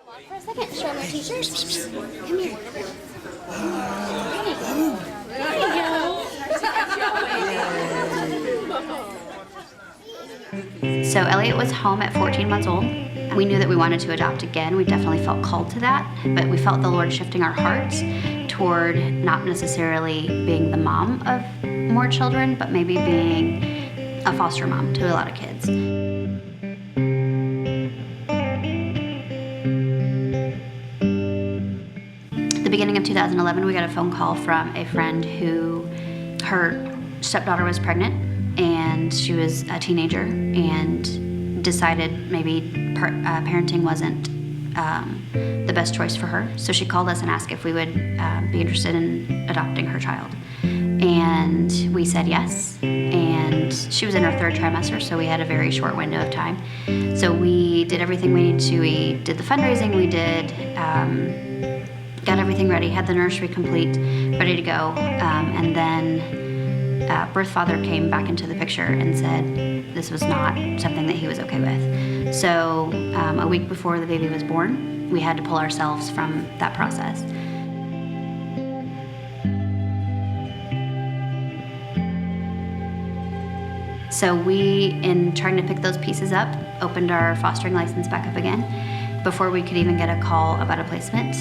For a second, show my t-shirt. Come here. There you go. So Eliot was home at 14 months old. We knew that we wanted to adopt again. We definitely felt called to that, but we felt the Lord shifting our hearts toward not necessarily being the mom of more children, but maybe being a foster mom to a lot of kids. At the beginning of 2011, we got a phone call from a friend who, her stepdaughter was pregnant and she was a teenager and decided maybe parenting wasn't the best choice for her. So she called us and asked if we would be interested in adopting her child. And we said yes. And she was in her 3rd trimester, so we had a very short window of time. So we did everything we needed to. We did the fundraising, we did, got everything ready, had the nursery complete, ready to go. And then birth father came back into the picture and said this was not something that he was okay with. So a week before the baby was born, we had to pull ourselves from that process. So we, in trying to pick those pieces up, opened our fostering license back up again. Before we could even get a call about a placement,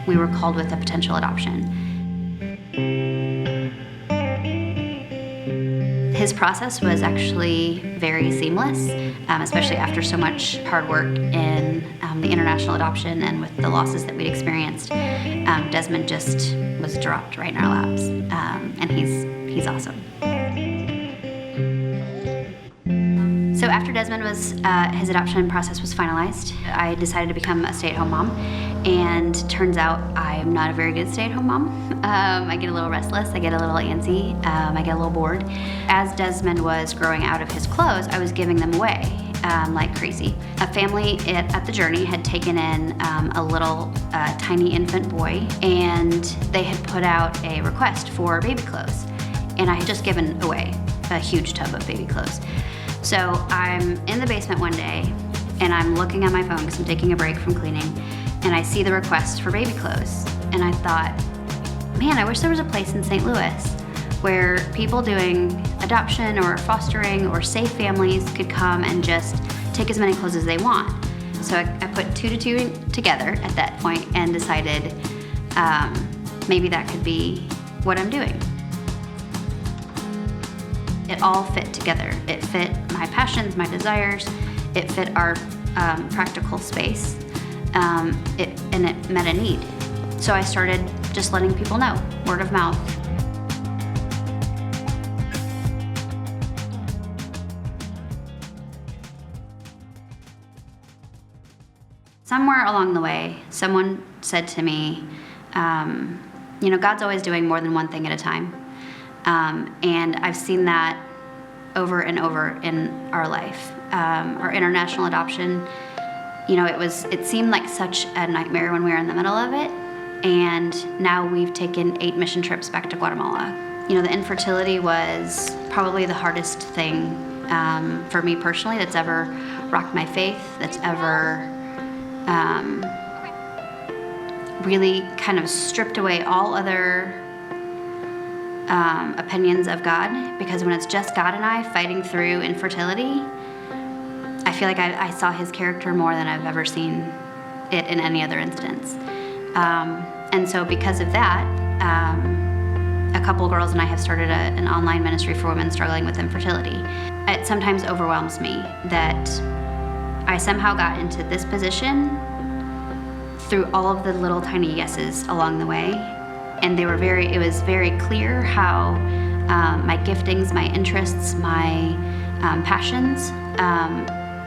we were called with a potential adoption. His process was actually very seamless, especially after so much hard work in the international adoption and with the losses that we'd experienced. Desmond just was dropped right in our laps, and he's awesome. So after Desmond was, his adoption process was finalized, I decided to become a stay-at-home mom, and turns out I'm not a very good stay-at-home mom. I get a little restless, I get a little antsy, I get a little bored. As Desmond was growing out of his clothes, I was giving them away like crazy. A family at the Journey had taken in a little tiny infant boy, and they had put out a request for baby clothes, and I had just given away a huge tub of baby clothes. So I'm in the basement one day, and I'm looking at my phone because I'm taking a break from cleaning, and I see the request for baby clothes. And I thought, man, I wish there was a place in St. Louis where people doing adoption or fostering or safe families could come and just take as many clothes as they want. So I put 2 to 2 together at that point and decided maybe that could be what I'm doing. It all fit together. It fit my passions, my desires. It fit our practical space, and it met a need. So I started just letting people know, word of mouth. Somewhere along the way, someone said to me, God's always doing more than one thing at a time. And I've seen that over and over in our life. Our international adoption, it seemed like such a nightmare when we were in the middle of it. And now we've taken 8 mission trips back to Guatemala. The infertility was probably the hardest thing for me personally that's ever rocked my faith, that's ever really kind of stripped away all other opinions of God, because when it's just God and I fighting through infertility, I feel like I saw his character more than I've ever seen it in any other instance. And so because of that, a couple girls and I have started an online ministry for women struggling with infertility. It sometimes overwhelms me that I somehow got into this position through all of the little tiny yeses along the way. And it was very clear how my giftings, my interests, my passions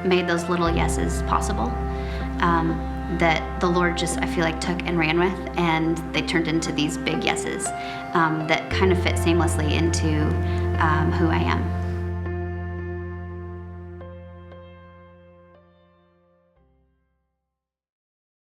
made those little yeses possible, that the Lord just, I feel like, took and ran with, and they turned into these big yeses that kind of fit seamlessly into who I am.